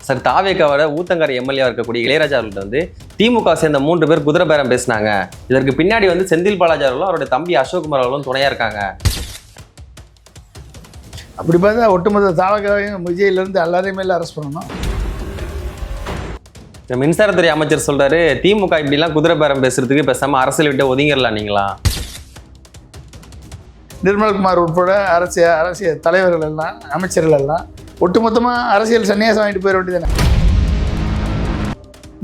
Sir, தாவேக்காவோட Uthangarai MLA இருக்கக்கூடிய இளையராஜா அவர்கள்ட்ட வந்து திமுக சேர்ந்த 3 பேர் குதிரை பேரம் பேசினாங்க. இதற்கு பின்னாடி வந்து செந்தில் பாலாஜி அவர்களும் அவருடைய தம்பி அசோக்குமார் அவர்களும் துணையா இருக்காங்க. அப்படி பார்த்தா ஒட்டுமொத்த தாவேக்காவையும் விஜயிலிருந்து எல்லாரையுமே அரெஸ்ட் பண்ணணும். மின்சாரத்துறை அமைச்சர் சொல்றாரு, திமுக இப்படிலாம் குதிரை பேரம் பேசுறதுக்கு பேசாம அரசியல் விட்டு ஒதுங்கிடலாம் நீங்களா? நிர்மல்குமார் உட்பட அரசியல் தலைவர்கள் எல்லாம், அமைச்சர்கள் எல்லாம் ஒட்டுமொத்தமாக அரசியல் சன்னியாசம் வாங்கிட்டு போயிட வேண்டியதானே.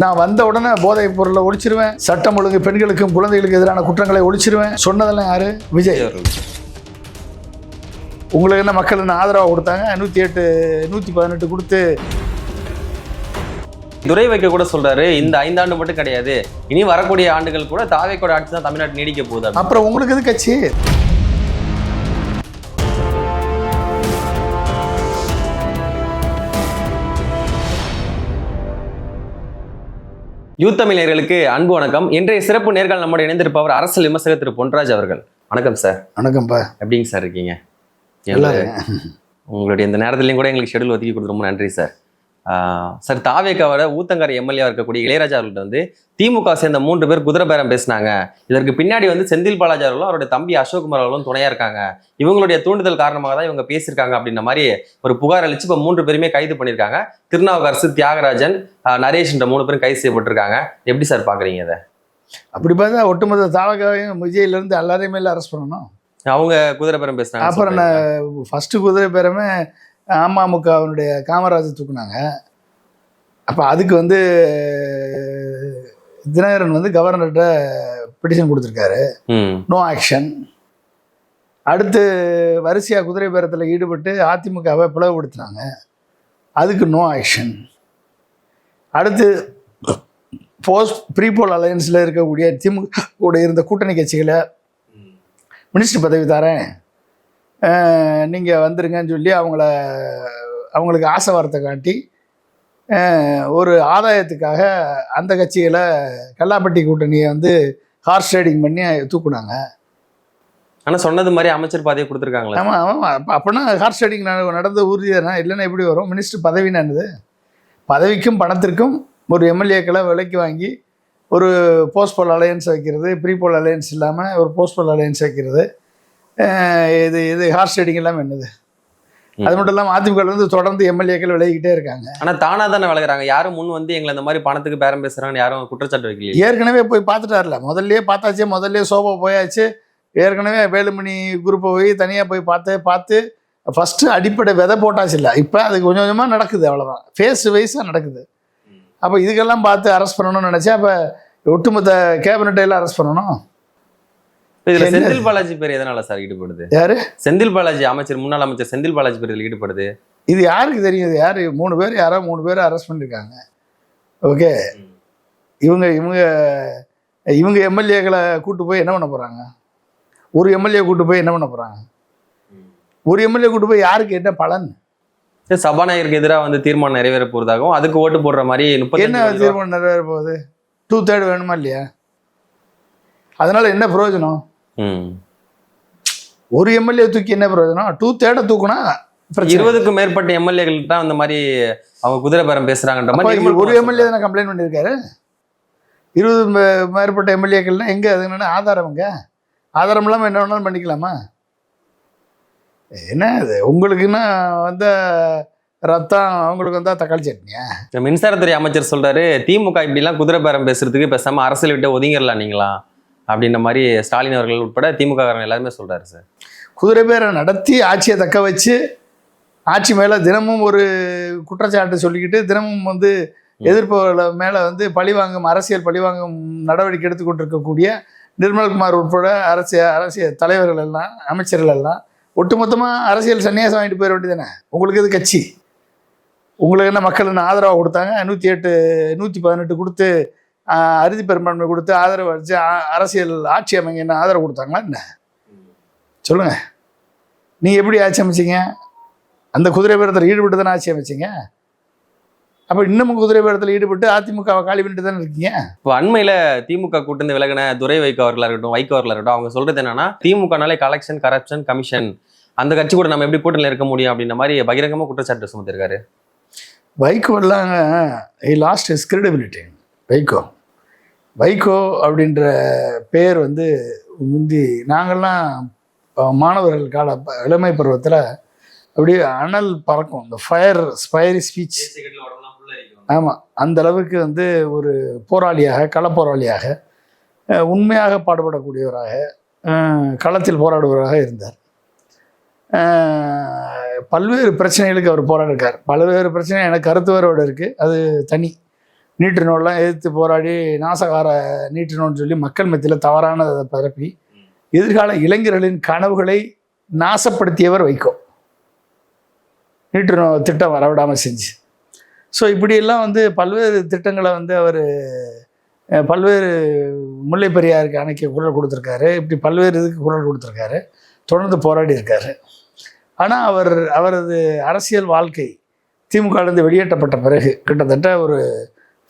நான் வந்த உடனே போதைப் பொருளை ஒழிச்சிருவேன், சட்டம் ஒழுங்கு, பெண்களுக்கும் குழந்தைகளுக்கு எதிரான குற்றங்களை ஒழிச்சிருவேன் சொன்னதெல்லாம் யாரு? விஜய் அவர்கள். உங்களுக்கு என்ன மக்கள் என்ன ஆதரவாக கொடுத்தாங்க? 108 118 கொடுத்து துரை வைக்க கூட சொல்றாரு, இந்த 5 ஆண்டு மட்டும் கிடையாது, இனி வரக்கூடிய ஆண்டுகள் கூட தாவேக்கோட ஆட்சி தான் தமிழ்நாட்டு நீடிக்க போகுது. அப்புறம் உங்களுக்கு எது கட்சி? யூத் தமிழர்களுக்கு அன்பு வணக்கம். இன்றைய சிறப்பு நேர்காணல் நம்மோட இணைந்திருப்பவர் அரசியல் விமர்சகர் திரு பொன்ராஜ் அவர்கள். வணக்கம் சார். வணக்கம்ப்பா. எப்படிங்க சார் இருக்கீங்க? உங்களுடைய இந்த நேரத்துலையும் கூட எங்களுக்கு ஷெடியூல் ஒதுக்கி கொடுத்து ரொம்ப நன்றி சார். சார், தாவேக்காவோட ஊத்தங்கரை எம்எல்ஏ இருக்கக்கூடிய இளையராஜா அவர்கள்ட்ட வந்து திமுக சேர்ந்த 3 பேர் குதிரை பேரம் பேசினாங்க. இதற்கு பின்னாடி வந்து செந்தில் பாலாஜி அவர்களும் அவருடைய தம்பி அசோக்குமார் அவர்களும் துணையா இருக்காங்க. இவங்களுடைய தூண்டுதல் காரணமாக தான் இவங்க பேசியிருக்காங்க அப்படின்ற மாதிரி ஒரு புகார் அளிச்சு இப்போ 3 பேருமே கைது பண்ணியிருக்காங்க. திருநாவுக்கரசு, தியாகராஜன், நரேஷ் என்ற 3 பேரும் கைது செய்யப்பட்டிருக்காங்க. எப்படி சார் பாக்குறீங்க இதை? அப்படி பார்த்தா ஒட்டுமொத்த தாவேக்காவையும் விஜயிலிருந்து எல்லாரையுமே அரெஸ்ட் பண்ணணும். அவங்க குதிரை பேரம் பேசினாங்க. அப்புறம் ஃபர்ஸ்ட் குதிரை பேரமே அமமுகவினுடைய காமராஜர் தூக்குனாங்க. அப்போ அதுக்கு வந்து தினகரன் வந்து கவர்னர்கிட்ட பெட்டிஷன் கொடுத்துருக்காரு, நோ ஆக்ஷன். அடுத்து வரிசையாக குதிரை பேரத்தில் ஈடுபட்டு அதிமுகவை பிளவுபடுத்தினாங்க, அதுக்கு நோ ஆக்ஷன். அடுத்து ப்ரீபோல் அலையன்ஸில் இருக்கக்கூடிய திமுக கூட இருந்த கூட்டணி கட்சிகளை மினிஸ்டர் பதவி தரேன், நீங்கள் வந்துருங்கன்னு சொல்லி அவங்களுக்கு ஆசை வார்த்தை காட்டி ஒரு ஆதாயத்துக்காக அந்த கட்சிகளை கல்லாப்பட்டி கூட்டணியை வந்து ஹார்ஸ் ரைடிங் பண்ணி தூக்குனாங்க. ஆனால் சொன்னது மாதிரி அமைச்சர் பதவி கொடுத்துருக்காங்களா? ஆமாம் ஆமாம். அப்படின்னா ஹார்ஸ் ரைடிங் நடந்த உறுதியானா? இல்லைன்னா எப்படி வரும்? மினிஸ்டர் பதவினானது பதவிக்கும் பணத்திற்கும் ஒரு எம்எல்ஏக்களை விலைக்கு வாங்கி ஒரு போஸ்ட்போல் அலையன்ஸ் வைக்கிறது, ப்ரீபோல் அலையன்ஸ் இல்லாமல் ஒரு போஸ்ட்போல் அலையன்ஸ் வைக்கிறது, இது ஹார்ஸ் ரைடிங் எல்லாமே என்னது? அது மட்டும் இல்லாமல் அதிமுக வந்து தொடர்ந்து எம்எல்ஏக்கள் விலகிக்கிட்டே இருக்காங்க. ஆனால் தானாக தானே விலகுறாங்க. யாரும் முன் வந்து எங்களை இந்த மாதிரி பணத்துக்கு பேரம் பேசுகிறாங்கன்னு யாரும் குற்றச்சாட்டு வைக்கல. ஏற்கனவே போய் பார்த்துட்டார்ல, முதல்லையே பார்த்தாச்சு, முதல்லையே சோபா போயாச்சு. ஏற்கனவே வேலுமணி குரூப்பை போய் தனியாக போய் பார்த்து ஃபஸ்ட்டு அடிப்படை விதை போட்டாச்சு இல்லை. இப்போ அது கொஞ்சம் கொஞ்சமாக நடக்குது, அவ்வளோதான், ஃபேஸ் வைஸாக நடக்குது. அப்போ இதுக்கெல்லாம் பார்த்து அரெஸ்ட் பண்ணணும்னு நினச்சா அப்போ ஒட்டுமொத்த கேபினட்டையெல்லாம் அரெஸ்ட் பண்ணணும். இதுல செந்தில் பாலாஜி பேர் எதனால சார் ஈடுபடுது? யாரு? செந்தில் பாலாஜி அமைச்சர், முன்னாள் அமைச்சர் செந்தில் பாலாஜி பேர் இதில் ஈடுபடுது. இது யாருக்கு தெரியும்? இது யாரு? 3 பேர், யாரோ 3 பேர் அரெஸ்ட் பண்ணியிருக்காங்க. ஓகே, இவங்க எம்எல்ஏக்களை கூட்டு போய் என்ன பண்ண போறாங்க? ஒரு எம்எல்ஏ கூட்டு போய் என்ன பண்ண போறாங்க? ஒரு எம்எல்ஏ கூட்டு போய் யாருக்கு என்ன பலன்? சபாநாயகருக்கு எதிராக வந்து தீர்மானம் நிறைவேற போறதாகவும் அதுக்கு ஓட்டு போடுற மாதிரி என்ன தீர்மானம் நிறைவேற போகுது? 2/3 வேணுமா இல்லையா? அதனால என்ன பிரயோஜனம்? ஒரு எம்எல்ஏ தூக்கி என்ன பிரயோஜனம்? 2/3 தூக்குனா 20க்கும் மேற்பட்ட எம்எல்ஏகள் தான் அந்த மாதிரி அவங்க குதிரை பேரம் பேசுறாங்கன்ற மாதிரி ஒரு எம்எல்ஏ தானே கம்ப்ளைண்ட் பண்ணியிருக்காரு. 20 மேற்பட்ட எம்எல்ஏக்கள்னா எங்க? அது என்னன்னா ஆதாரம்ங்க. ஆதாரம் இல்லாமல் என்ன வேணாலும் பண்ணிக்கலாமா? என்ன இது உங்களுக்குன்னா வந்த ரத்தம், அவங்களுக்கு வந்தா தக்காளி சட்னியா? மின்சாரத்துறை அமைச்சர் சொல்றாரு, திமுக இப்படிலாம் குதிரை பேரம் பேசுறதுக்கு பேசாம அரசியல் விட்டு ஒதுங்கிடலாம் நீங்களா அப்படின்ற மாதிரி ஸ்டாலின் அவர்கள் உட்பட திமுக காரங்க எல்லாருமே சொல்றாரு சார். குதிரை பேரை நடத்தி ஆட்சியை தக்க வச்சு ஆட்சி மேலே தினமும் ஒரு குற்றச்சாட்டு சொல்லிக்கிட்டு தினமும் வந்து எதிர்ப்பவர்களை மேலே வந்து பழிவாங்கும், அரசியல் பழிவாங்கும் நடவடிக்கை எடுத்துக்கொண்டிருக்கக்கூடிய நிர்மல்குமார் உட்பட அரசியல் தலைவர்கள் எல்லாம், அமைச்சர்கள் எல்லாம் ஒட்டுமொத்தமாக அரசியல் சன்னியாசம் வாங்கிட்டு போயிட வேண்டியதானே. உங்களுக்கு எது கட்சி? உங்களுக்கு என்ன மக்கள் என்ன ஆதரவாக கொடுத்தாங்க? 108 118 கொடுத்து அறுதி பெரும்பான்மை கொடுத்து ஆதரவு அடிச்சு அரசியல் ஆட்சி அமைங்க என்ன ஆதரவு கொடுத்தாங்களா என்ன? சொல்லுங்க. நீங்க எப்படி ஆட்சி அமைச்சிங்க? அந்த குதிரை பேரத்தில் ஈடுபட்டு தானே ஆட்சி அமைச்சிங்க. அப்போ இன்னமும் குதிரை பேரத்தில் ஈடுபட்டு அதிமுகவை காலி பண்ணிட்டு தானே இருக்கீங்க. இப்போ அண்மையில திமுக கூட்டந்து விலகின துரை வைகோ அவர்களாக இருக்கட்டும், அவங்க சொல்றது என்னன்னா, திமுகனாலே கலெக்ஷன், கரப்ஷன், கமிஷன், அந்த கட்சி கூட நம்ம எப்படி கூட்டணியில் இருக்க முடியும் அப்படின்ற மாதிரி பகிரங்கமாக குற்றச்சாட்டு சுமத்திருக்காரு. வைகோலாம் he lost his credibility. Vaiko அப்படின்ற பேர் வந்து முந்தி நாங்கள்லாம் மாணவர்கள் கால இளமை பருவத்தில் அப்படியே அனல் பறக்கும், இந்த ஸ்பைரி ஸ்பீச். ஆமாம், அந்த அளவுக்கு வந்து ஒரு போராளியாக, களப்போராளியாக, உண்மையாக பாடுபடக்கூடியவராக, களத்தில் போராடுபவராக இருந்தார். பல்வேறு பிரச்சனைகளுக்கு அவர் போராடிருக்கார். பல்வேறு பிரச்சனை எனக்கு கருத்து வேறுபாடு இருக்குது, அது தனி. நீட்டு நோடெலாம் எதிர்த்து போராடி நாசகார நீட்டு நோன்னு சொல்லி மக்கள் மத்தியில் தவறானதை பரப்பி எதிர்கால இளைஞர்களின் கனவுகளை நாசப்படுத்தியவர் வைகோ. நீட்டு நோ திட்டம் வரவிடாமல் செஞ்சு. ஸோ இப்படியெல்லாம் வந்து பல்வேறு திட்டங்களை வந்து அவர் பல்வேறு முல்லை பெரியாருக்கு அணைக்க குரல் கொடுத்துருக்காரு. இப்படி பல்வேறு இதுக்கு குரல் கொடுத்துருக்காரு, தொடர்ந்து போராடி இருக்காரு. ஆனால் அவரது அரசியல் வாழ்க்கை திமுகலேருந்து வெளியேற்றப்பட்ட பிறகு கிட்டத்தட்ட ஒரு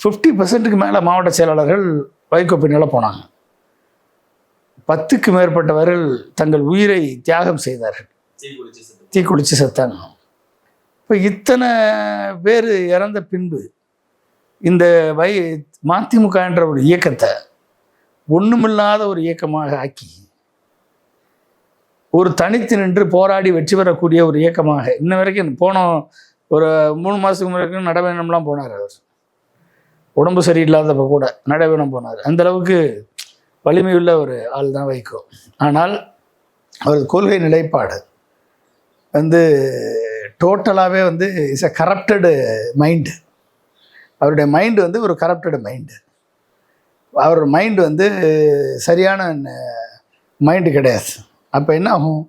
50% மேலே மாவட்ட செயலாளர்கள் வைகோ பின்னால் போனாங்க. 10க்கு மேற்பட்டவர்கள் தங்கள் உயிரை தியாகம் செய்தார்கள், தீக்குளிச்சு செத்தாங்க. இப்போ இத்தனை பேர் இறந்த பின்பு இந்த மதிமுக என்ற ஒரு இயக்கத்தை ஒன்றுமில்லாத ஒரு இயக்கமாக ஆக்கி ஒரு தனித்து நின்று போராடி வெற்றி பெறக்கூடிய ஒரு இயக்கமாக இன்ன வரைக்கும் போனோம். ஒரு 3 மாதத்துக்கு வரைக்கும் நடைபயணம்லாம் போனார். அவர் உடம்பு சரியில்லாதப்ப கூட நடைபயணம் போனார். அந்த அளவுக்கு வலிமையுள்ள ஒரு ஆள் தான் வைகோ. ஆனால் அவரது கொள்கை நிலைப்பாடு வந்து டோட்டலாகவே வந்து இஸ் அ கரப்டடு மைண்டு. அவருடைய மைண்டு வந்து ஒரு கரப்டடு மைண்டு. அவர் மைண்டு வந்து சரியான மைண்டு கிடையாது. அப்போ என்ன ஆகும்?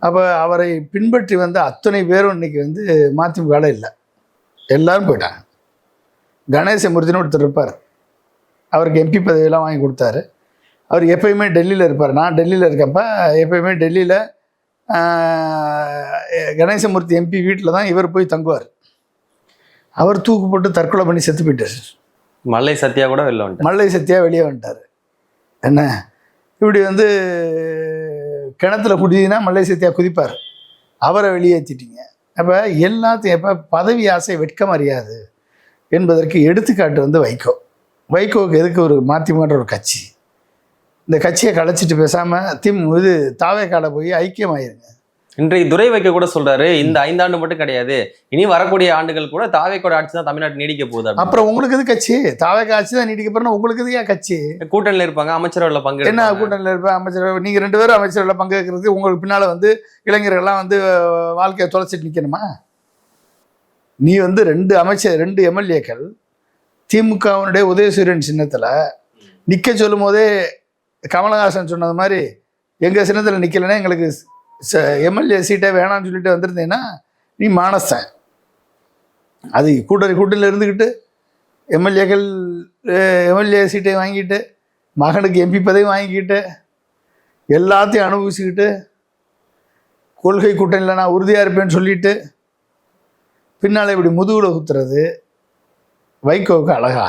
அப்போ அவரை பின்பற்றி வந்த அத்தனை பேரும் இன்றைக்கி வந்து மதிமுக இல்லை, எல்லோரும் போயிட்டாங்க. கணேசமூர்த்தின்னு ஒருத்தர் இருப்பார், அவருக்கு எம்பி பதவியெல்லாம் வாங்கி கொடுத்தாரு. அவர் எப்பயுமே டெல்லியில் இருப்பார். நான் டெல்லியில் இருக்கப்போ எப்பயுமே டெல்லியில் கணேசமூர்த்தி எம்பி வீட்டில் தான் இவர் போய் தங்குவார். அவர் தூக்கு போட்டு தற்கொலை பண்ணி செத்து போயிட்டார். மல்லை சத்யா கூட வெளில வந்துட்டார். மல்லை சத்யா வெளியே வந்துட்டார். என்ன இப்படி வந்து கிணத்துல குதினா மல்லை சத்யா குதிப்பார், அவரை வெளியேற்றிட்டீங்க. அப்போ எல்லாத்தையும் எப்போ பதவி ஆசை வெட்கம் அறியாது என்பதற்கு எடுத்துக்காட்டு வந்து வைகோவுக்கு எதுக்கு ஒரு மதிமுகன்ற ஒரு கட்சி, இந்த கட்சியை கலைச்சிட்டு பேசாமல் தாவேக்கால போய் ஐக்கியமாயிருங்க. இன்றைக்கு துரை வைக்க கூட சொல்றாரு, இந்த 5 ஆண்டு மட்டும் கிடையாது, இனி வரக்கூடிய ஆண்டுகள் கூட தாவேக்கோட ஆட்சி தான் தமிழ்நாட்டு நீடிக்க போகுது. அப்புறம் உங்களுக்கு எது கட்சி? தாவேக்கா ஆட்சி தான் நீடிக்க போறேன்னா உங்களுக்கு எது ஏன் கட்சி? கூட்டணியில் இருப்பாங்க, அமைச்சரவையில் பங்கு. என்ன கூட்டணியில் இருப்பேன் அமைச்சரவை? நீங்க 2 பேரும் அமைச்சரவையில் பங்கு வைக்கிறது உங்களுக்கு பின்னால வந்து இளைஞர்கள்லாம் வந்து வாழ்க்கையை தொலைச்சிட்டு நிற்கணுமா? நீ வந்து 2 எம்எல்ஏக்கள் திமுகவுடைய உதயசூரியன் சின்னத்தில் நிற்க சொல்லும் போதே கமலஹாசன் சொன்னது மாதிரி எங்கள் சின்னத்தில் நிற்கலைன்னா எங்களுக்கு எம்எல்ஏ சீட்டை வேணாம்னு சொல்லிட்டு வந்திருந்தீங்கன்னா நீ மானஸ்தன். அது கூட்டணியில் இருந்துக்கிட்டு எம்எல்ஏ சீட்டை வாங்கிட்டு மகனுக்கு எம்பி பதவி வாங்கிக்கிட்டு எல்லாத்தையும் அனுபவிச்சுக்கிட்டு கொள்கை கூட்டணியில் நான் உறுதியாக இருப்பேன்னு சொல்லிட்டு பின்னால் இப்படி முதுகுல குத்துறது வைகோவுக்கு அழகா?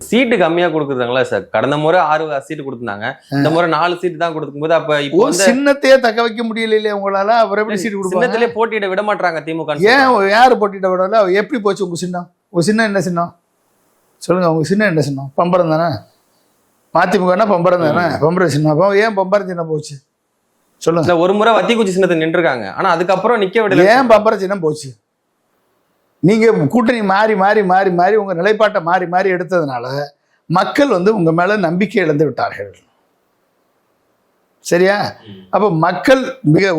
சீட்டு கம்மியா கொடுக்குறாங்களா சார்? கடந்த முறை 6 சீட்டு கொடுத்துருந்தாங்க, இந்த முறை 4 சீட்டு தான் கொடுக்கும் போது அப்ப இப்போ சின்னத்தையே தக்க வைக்க முடியல இல்லையா உங்களால? அவர் எப்படி சீட்டு கொடுப்பாங்க? சின்னத்திலே போட்டியிட விட மாட்டாங்க திமுக. ஏன் யாரு போட்டியிட விடல? எப்படி போச்சு உங்க சின்னம்? உங்க சின்னம் என்ன சின்னம் சொல்லுங்க? உங்க சின்னம் என்ன சின்னம்? பம்பரம் தானே. மதிமுகனா பம்பரம் தானே. பம்பரம் சின்னம். அப்போ ஏன் பம்பரம் சின்னம் போச்சு சொல்லுங்க? ஒரு முறை வத்திக்குச்சி சின்னத்தை நின்றுருக்காங்க, ஆனா அதுக்கப்புறம் நிக்க விடல. ஏன் பம்பரம் சின்னம் போச்சு? நீங்க கூட்டணி மாறி மாறி மாறி மாறி உங்க நிலைப்பாட்டை மாறி மாறி எடுத்ததுனால மக்கள் வந்து உங்க மேல நம்பிக்கை இழந்து விட்டார்கள். சரியா? அப்ப மக்கள்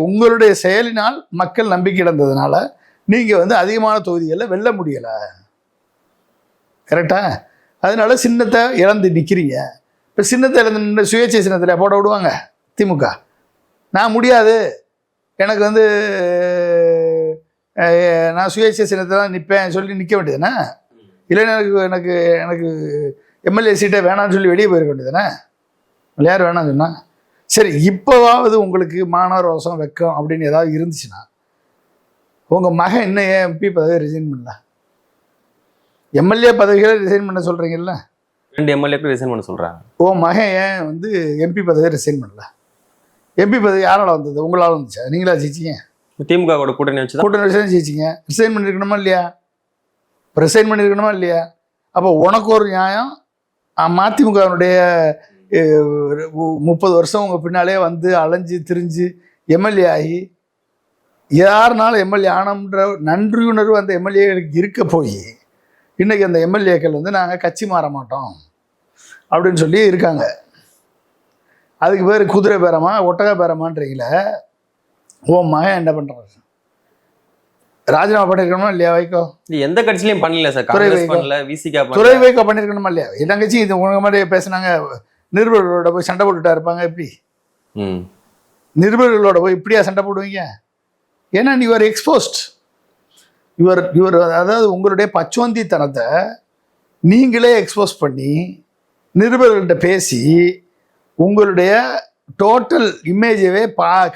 உங்களுடைய செயலினால் மக்கள் நம்பிக்கை இழந்ததுனால நீங்க வந்து அதிகமான தொகுதிகளில் வெல்ல முடியல. கரெக்டா? அதனால சின்னத்தை இழந்து நிற்கிறீங்க. இப்போ சின்னத்தை இழந்து சுயேட்சை சின்னத்தில் போட விடுவாங்க திமுக? நான் முடியாது, எனக்கு வந்து நான் சுயேட்சை சின்னத்தை தான் நிற்பேன் சொல்லி நிற்க வேண்டியதுதானே? இல்லைன்னா எனக்கு எனக்கு எம்எல்ஏ சீட்டை வேணான்னு சொல்லி வெளியே போயிருக்க வேண்டியதுதானே? யார் வேணாம்னு சொன்னா? சரி, இப்போவாவது உங்களுக்கு மானரோசம் வெக்கம் அப்படின்னு ஏதாவது இருந்துச்சுன்னா உங்கள் மகன் இன்னும் ஏன் எம்பி பதவியை ரிசைன் பண்ணல? எம்எல்ஏ பதவிகளை ரிசைன் பண்ண சொல்கிறீங்கல்ல? 2 எம்எல்ஏக்கள் ரிசைன் பண்ண சொல்கிறாங்க. மகன் ஏன் வந்து எம்பி பதவியை ரிசைன் பண்ணல? எம்பி பதவி யாரால வந்தது? உங்களால் வந்துச்சா? நீங்களா ஜெயிச்சிங்க? திமுக கூட்டணி வச்சு ஜெயிச்சிங்க. ரிசைன் பண்ணிருக்கணுமா இல்லையா? ரிசைன் பண்ணியிருக்கணுமா இல்லையா? அப்போ உனக்கு ஒரு நியாயம், மதிமுகவினுடைய 30 வருஷம் உங்கள் பின்னாலே வந்து அலைஞ்சு திரிஞ்சு எம்எல்ஏ ஆகி யாருனாலும் எம்எல்ஏ ஆனோம்ன்ற நன்றியுணர்வு அந்த எம்எல்ஏகளுக்கு இருக்க போய் இன்றைக்கி அந்த எம்எல்ஏக்கள் வந்து நாங்கள் கட்சி மாற மாட்டோம் அப்படின்னு சொல்லி இருக்காங்க. அதுக்கு பேர் குதிரை பேரமா ஒட்டக பேரமான்றீங்கள. ஓ மகன் என்ன பண்ணுறாரு? ராஜினாமா பண்ணிருக்கணுமா இல்லையா வைகோ? எந்த கட்சியிலையும் பண்ணல சார். துறை வைகோ பண்ணிருக்கணுமா இல்லையா? எல்லா கட்சியும் இது உங்க மாதிரி பேசுனாங்க. நிருபர்களோட போய் சண்டை போட்டுட்டா இருப்பாங்க. எப்படி நிருபர்களோட போய் இப்படியா சண்டை போடுவீங்க? ஏன்னா நீ யுவர் எக்ஸ்போஸ்ட். யுவர் அதாவது உங்களுடைய பச்சோந்தித்தனத்தை நீங்களே எக்ஸ்போஸ் பண்ணி நிருபர்கள்ட்ட பேசி உங்களுடைய டோட்டல் இமேஜவே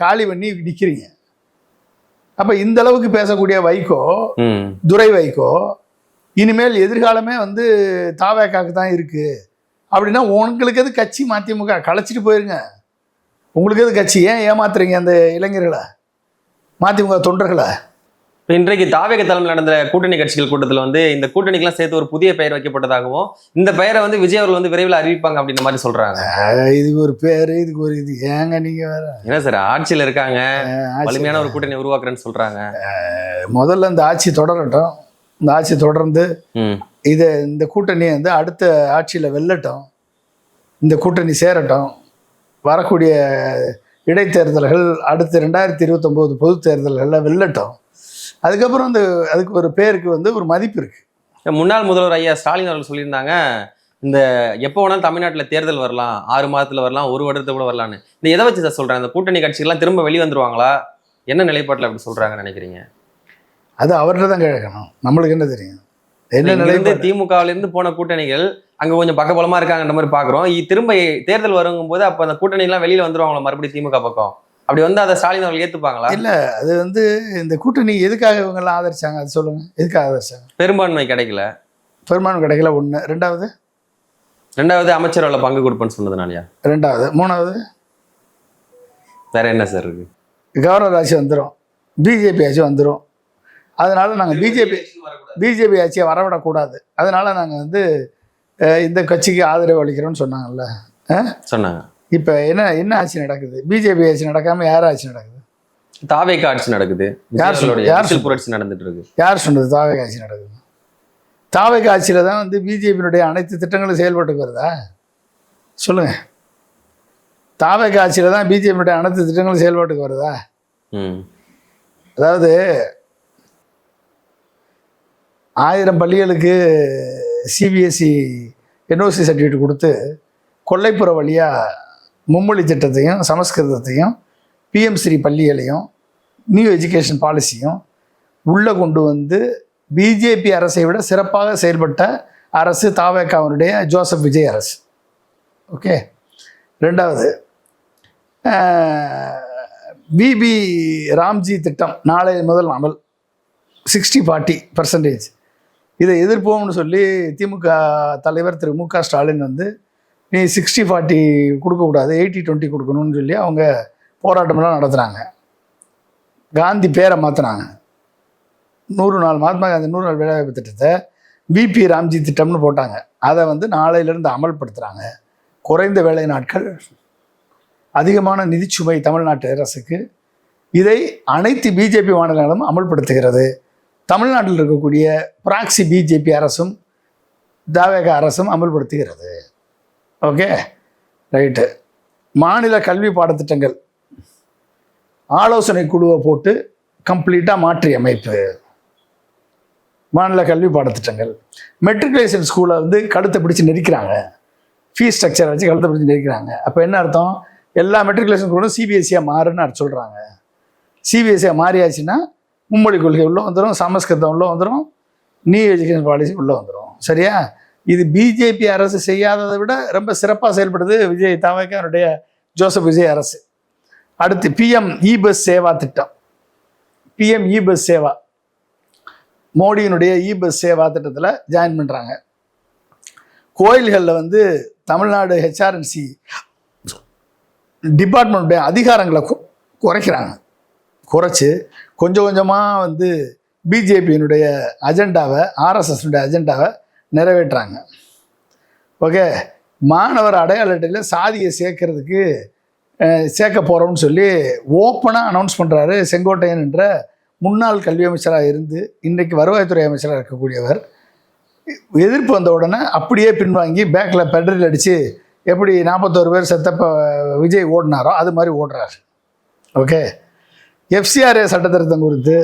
காலி பண்ணி நிற்கிறீங்க. அப்ப இந்த அளவுக்கு பேசக்கூடிய வைகோ, துரை வைகோ, இனிமேல் எதிர்காலமே வந்து தாவேக்காக்கு தான் இருக்கு அப்படின்னா உங்களுக்கு எது கட்சி? மதிமுக கலைச்சிட்டு போயிருங்க. உங்களுக்கு எது கட்சி? ஏன் ஏமாத்துறீங்க அந்த இளைஞர்களை, மதிமுக தொண்டர்களை? இன்றைக்கு தாவேக தலைமையில் நடந்த கூட்டணி கட்சிகள் கூட்டத்தில் வந்து இந்த கூட்டணிக்கெல்லாம் சேர்த்து ஒரு புதிய பெயர் வைக்கப்பட்டதாகவும் இந்த பெயரை வந்து விஜய் அவர்கள் வந்து விரைவில் அறிவிப்பாங்க அப்படின்ற மாதிரி சொல்றாங்க. இதுக்கு ஒரு பேரு, இதுக்கு ஒரு இது ஏங்க நீங்க வேற? என்ன சார், ஆட்சியில் இருக்காங்க, வலிமையான ஒரு கூட்டணி உருவாக்குறேன்னு சொல்றாங்க. முதல்ல இந்த ஆட்சி தொடரட்டும். இந்த ஆட்சி தொடர்ந்து இந்த கூட்டணி வந்து அடுத்த ஆட்சியில் வெல்லட்டும். இந்த கூட்டணி சேரட்டும். வரக்கூடிய இடைத்தேர்தல்கள் அடுத்து 2029 பொது தேர்தல்களில் வெல்லட்டும். அதுக்கப்புறம் அதுக்கு ஒரு பேருக்கு வந்து ஒரு மதிப்பு இருக்கு. முன்னாள் முதல்வர் ஐயா ஸ்டாலின் அவர்கள் சொல்லியிருந்தாங்க, இந்த எப்போ வேணாலும் தமிழ்நாட்டில் தேர்தல் வரலாம், 6 மாதத்துல வரலாம், 1 வருடத்தை கூட வரலான்னு. இந்த எதை வச்சு சார் சொல்றாங்க? இந்த கூட்டணி கட்சிகள்லாம் திரும்ப வெளியே வந்துருவாங்களா? என்ன நிலைப்பாட்டில் அப்படி சொல்றாங்கன்னு நினைக்கிறீங்க? அது அவர்கிட்ட தான் கேட்கணும். நம்மளுக்கு என்ன தெரியும்? என்ன நிலையிலிருந்து திமுகவிலிருந்து போன கூட்டணிகள் அங்க கொஞ்சம் பக்கபலமா இருக்காங்கன்ற மாதிரி பாக்குறோம். திரும்ப தேர்தல் வருங்கும் போது அப்ப அந்த கூட்டணி எல்லாம் வெளியில வந்துருவாங்களா மறுபடியும் திமுக பக்கம்? அப்படி வந்து அதை ஸ்டாலின் அவர்கள் ஏத்துப்பாங்களா? இல்ல, அது வந்து இந்த கூட்டணி எதுக்காக இவங்க எல்லாம் ஆதரிச்சாங்க? அது சொல்லுங்க. எதுக்காக ஆதரிச்சாங்க? பெரும்பான்மை கிடைக்கல. பெரும்பான்மை கிடைக்கல ஒண்ணு. ரெண்டாவது அமைச்சரவை பங்கு கொடுப்பேன்னு சொன்னதுனாலயா? ரெண்டாவது. மூணாவது வேற என்ன சார் இருக்கு? கவர்னர் ஆட்சி வந்துடும், பிஜேபி ஆட்சி வந்துடும். அதனால நாங்கள் பிஜேபி ஆட்சியை வரவிடக்கூடாது. அதனால நாங்கள் வந்து இந்த கட்சிக்கு ஆதரவு அளிக்கிறோம்னு சொன்னாங்கல்ல. சொன்னாங்க. இப்போ என்ன ஆட்சி நடக்குது? பிஜேபி ஆட்சி நடக்காம யார் ஆட்சி நடக்குது? தாவேக ஆட்சி நடக்குது. யார் புரட்சி நடந்துட்டு இருக்கு? யார் சொன்னது தாவேக ஆட்சி நடக்குது? தாவேக ஆட்சியில தான் வந்து பிஜேபியினுடைய அனைத்து திட்டங்களும் செயல்பட்டு வருதா? சொல்லுங்க. தாவேக ஆட்சியில தான் பிஜேபியினுடைய அனைத்து திட்டங்களும் செயல்பாட்டுக்கு வருதா? அதாவது 1000 பள்ளிகளுக்கு சிபிஎஸ்சி என்ஓசி சர்டிஃபிகேட் கொடுத்து கொல்லைப்புற வழியாக மும்மொழி திட்டத்தையும் சமஸ்கிருதத்தையும் பிஎம்ஸ்ரீ பள்ளிகளையும் நியூ எஜுகேஷன் பாலிசியும் உள்ளே கொண்டு வந்து பிஜேபி அரசை விட சிறப்பாக செயல்பட்ட அரசு தாவேகாவினுடைய ஜோசப் விஜய் அரசு. ஓகே. ரெண்டாவது, பிபி ராம்ஜி திட்டம் நாளை முதல் அமல் 60-40%. இதை எதிர்ப்போம்னு சொல்லி திமுக தலைவர் திரு மு.க. ஸ்டாலின் வந்து நீ 60-40 கொடுக்கக்கூடாது, 80-20 கொடுக்கணும்னு சொல்லி அவங்க போராட்டமெல்லாம் நடத்துகிறாங்க. காந்தி பேரை மாற்றினாங்க. 100 நாள் மகாத்மா காந்தி 100 நாள் வேலைவாய்ப்பு திட்டத்தை பிபி ராம்ஜி திட்டம்னு போட்டாங்க. அதை வந்து நாளையிலேருந்து அமல்படுத்துகிறாங்க. குறைந்த வேலை நாட்கள், அதிகமான நிதிச்சுமை தமிழ்நாட்டு அரசுக்கு. இதை அனைத்து பிஜேபி மாநிலங்களும் அமல்படுத்துகிறது. தமிழ்நாட்டில் இருக்கக்கூடிய பிராக்சி பிஜேபி அரசும் தாவேக அரசும் அமல்படுத்துகிறது. Okay, right. மாநில கல்வி பாடத்திட்டங்கள் ஆலோசனை குழுவை போட்டு கம்ப்ளீட்டாக மாற்றி அமைப்பு. மாநில கல்வி பாடத்திட்டங்கள் மெட்ரிகுலேஷன் ஸ்கூலை வந்து கழுத்தை பிடிச்சி நெரிக்கிறாங்க. ஃபீஸ் ஸ்ட்ரக்சரை வச்சு கழுத்தை பிடிச்சி நெரிக்கிறாங்க. அப்போ என்ன அர்த்தம்? எல்லா மெட்ரிகுலேஷன் ஸ்கூலும் சிபிஎஸ்சியாக மாறுன்னு அர்த்தம் சொல்கிறாங்க. சிபிஎஸ்சியாக மாறியாச்சுன்னா மும்மொழி கொள்கை உள்ளே வந்துடும், சமஸ்கிருதம் உள்ளே வந்துடும், நியூ எஜுகேஷன் பாலிசி உள்ளே வந்துடும். சரியா? இது பிஜேபி அரசு செய்யாததை விட ரொம்ப சிறப்பாக செயல்படுது விஜய் தாவேகாவுடைய ஜோசப் விஜய் அரசு. அடுத்து பிஎம் இ பஸ் சேவா திட்டம். பிஎம் இ பஸ் சேவா, மோடியினுடைய இ பஸ் சேவா திட்டத்தில் ஜாயின் பண்ணுறாங்க. கோயில்களில் வந்து தமிழ்நாடு ஹெச்ஆர்என்சி டிபார்ட்மெண்ட்டுடைய அதிகாரங்களை குறைக்கிறாங்க. குறைச்சி கொஞ்சம் கொஞ்சமாக வந்து பிஜேபியினுடைய அஜெண்டாவை, ஆர்எஸ்எஸ்னுடைய அஜெண்டாவை நிறைவேற்றுறாங்க. ஓகே, மாணவர் அடையாள அட்டையில் சாதியை சேர்க்க போகிறோம்னு சொல்லி ஓப்பனாக அனௌன்ஸ் பண்ணுறாரு செங்கோட்டையன் என்ற முன்னாள் கல்வி அமைச்சராக இருந்து இன்றைக்கு வருவாய்த்துறை அமைச்சராக இருக்கக்கூடியவர். எதிர்ப்பு வந்த உடனே அப்படியே பின்வாங்கி பேக்கில் பெட்ரோல் அடித்து எப்படி 41 பேர் செத்தப்ப விஜய் ஓடினாரோ அது மாதிரி ஓடுறாரு. ஓகே, எஃப்சிஆர்ஏ சட்டத்திருத்தம் குறித்து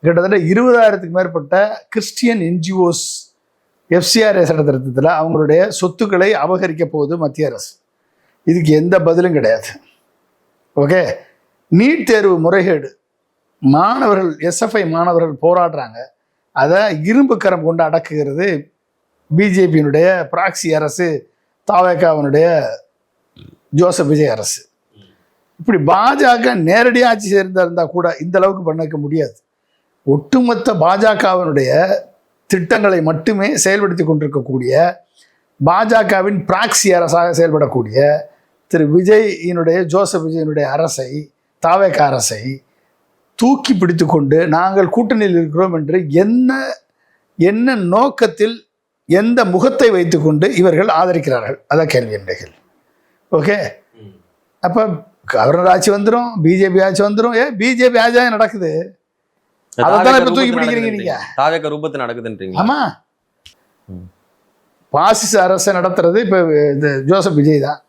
கிட்டத்தட்ட 20,000க்கு மேற்பட்ட கிறிஸ்டியன் என்ஜிஓஸ் எஃப்சிஆர்ஏ சட்டத்திருத்தத்தில் அவங்களுடைய சொத்துக்களை அபகரிக்க போகுது மத்திய அரசு. இதுக்கு எந்த பதிலும் கிடையாது. ஓகே, நீட் தேர்வு முறைகேடு, மாணவர்கள் எஸ்எஃப்ஐ மாணவர்கள் போராடுறாங்க, அதை இரும்பு கரம் கொண்டு அடக்குகிறது பிஜேபியினுடைய பிராக்சி அரசு, தாவேகாவினுடைய ஜோசப் விஜய் அரசு. இப்படி பாஜக நேரடியாக ஆட்சி சேர்ந்திருந்தால் கூட இந்த அளவுக்கு பண்ணிக்க முடியாது. ஒட்டுமொத்த பாஜகவினுடைய திட்டங்களை மட்டுமே செயல்படுத்தி கொண்டிருக்கக்கூடிய, பாஜகவின் பிராக்சி அரசாக செயல்படக்கூடிய திரு விஜயினுடைய, ஜோசப் விஜயினுடைய அரசை, தாவேக அரசை தூக்கி பிடித்து கொண்டு நாங்கள் கூட்டணியில் இருக்கிறோம் என்று என்ன நோக்கத்தில், எந்த முகத்தை வைத்துக்கொண்டு இவர்கள் ஆதரிக்கிறார்கள்? அதான் கேள்வி என்றைகள். ஓகே, அப்போ கவர்னர் ஆட்சி வந்துடும், பிஜேபி ஆட்சி வந்துடும். பிஜேபி ஆட்சியாக நடக்குது, அதைத்தான் இப்போ தூக்கி பிடிக்கிறீங்க நீங்க. தாவேக ரூபத்தில் நடக்குதுன்றீங்க. ஆமா, பாசிச அரசை நடத்துறது இப்போ ஜோசப் விஜய் தான்.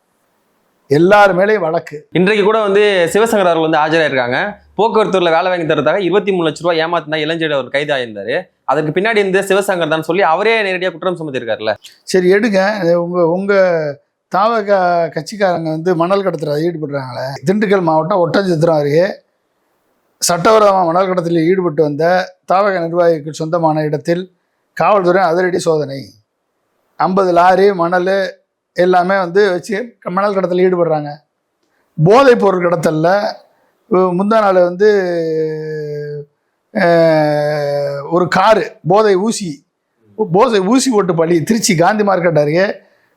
எல்லார் மேலேயும் வழக்கு. இன்றைக்கு கூட சிவசங்கர் அவர்கள் ஆஜராயிருக்காங்க. போக்குவரத்துல வேலை வாங்கி தரதாக 23 லட்ச ரூபாய் ஏமாத்தினா இளஞ்செழியன் அவர் கைதாயிருந்தாரு. அதற்கு பின்னாடி சிவசங்கர் தான் சொல்லி அவரே நேரடியாக குற்றம் சுமத்திருக்காருல்ல. சரி, எடுங்க. உங்க தாவக கட்சிக்காரங்க மணல் கடத்தல ஈடுபடுறாங்களே. திண்டுக்கல் மாவட்டம் ஒட்டஞ்சத்திரம் அருகே சட்டவிரோதமாக மணல் கடத்தலில் ஈடுபட்டு வந்த தாவக நிர்வாகிக்கு சொந்தமான இடத்தில் காவல்துறை அதிரடி சோதனை. 50 லாரி மணல் எல்லாமே வச்சு மணல் கடத்தலில் ஈடுபடுறாங்க. போதைப் பொருள் கடத்தலில் முந்தா நாள் ஒரு காரு போதை ஊசி ஓட்டு பலி. திருச்சி காந்தி மார்க்கெட் அருகே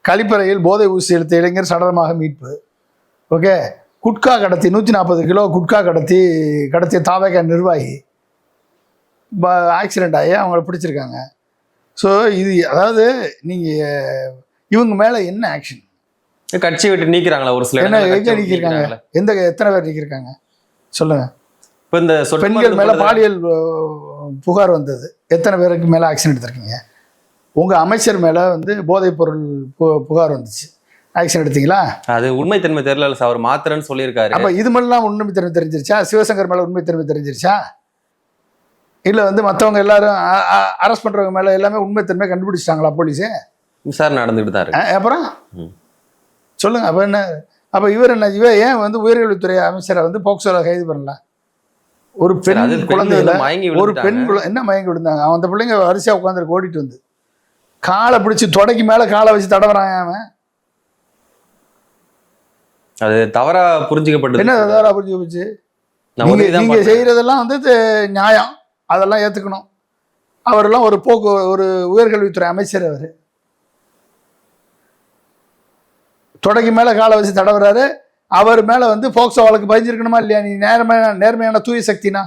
கழிப்பறையில் போதை ஊசி எடுத்த இளைஞர் சடலமாக மீட்பு. ஓகே, குட்கா கடத்தி 140 கிலோ குட்கா கடத்திய தாவேக நிர்வாகி ஆக்சிடென்ட் ஆகி அவங்கள பிடிச்சிருக்காங்க. ஸோ இது அதாவது நீங்கள் இவங்க மேலே என்ன ஆக்ஷன்? கட்சி விட்டு நீக்கிறாங்களா? ஒரு சில எங்க நீக்கிருக்காங்க? எத்தனை பேர் நீக்கிருக்காங்க சொல்லுங்க. இப்போ இந்த பெண்கள் மேலே பாலியல் புகார் வந்தது, எத்தனை பேருக்கு மேலே ஆக்ஷன் எடுத்திருக்கீங்க? உங்கள் அமைச்சர் மேலே போதைப் பொருள் புகார் வந்துச்சு, ஆக்ஷன் எடுத்தீங்களா? அது உண்மைத்தன்மை தெரியல சார், அவர் மாத்திரன்னு சொல்லியிருக்காரு. அப்போ இது மாதிரிலாம் உண்மைத்தன்மை தெரிஞ்சிருச்சா? சிவசங்கர் மேலே உண்மைத்தன்மை தெரிஞ்சிருச்சா? இல்லை மற்றவங்க எல்லாரும் அரெஸ்ட் பண்ணுறவங்க மேலே எல்லாமே உண்மைத்தன்மை கண்டுபிடிச்சிட்டாங்களா போலீஸே? விசாரணை நடந்துகிட்டு தான் இருக்கு. அப்புறம் சொல்லுங்க. அப்போ என்ன? அப்போ இவர் ஏன் உயர்கல்வித்துறை அமைச்சரை போக்சோல கைது பண்ணலாம்? ஒரு பெண் குழந்தையில ஒரு பெண் என்ன மயங்கி விழுந்தாங்க? அவன் அந்த பிள்ளைங்க வரிசையா உட்காந்து ஓடிட்டு காலை பிடிச்சி தொடக்கி மேல காலை வச்சு தடவுறாங்க. அவன் அது தவறா புரிஞ்சுக்கப்பட்டது. என்ன தவறா புரிஞ்சுக்கப்பச்சு? நீங்க செய்யறதெல்லாம் நியாயம், அதெல்லாம் ஏத்துக்கணும். அவரெல்லாம் ஒரு உயர்கல்வித்துறை அமைச்சர். அவர் தொடக்கி மேல காலை வச்சு தடவுறாரு. அவர் மேல போக்சோ வழக்கு பதிஞ்சிருக்கணுமா இல்லையா? நீ நேர்மையான தூய சக்தினா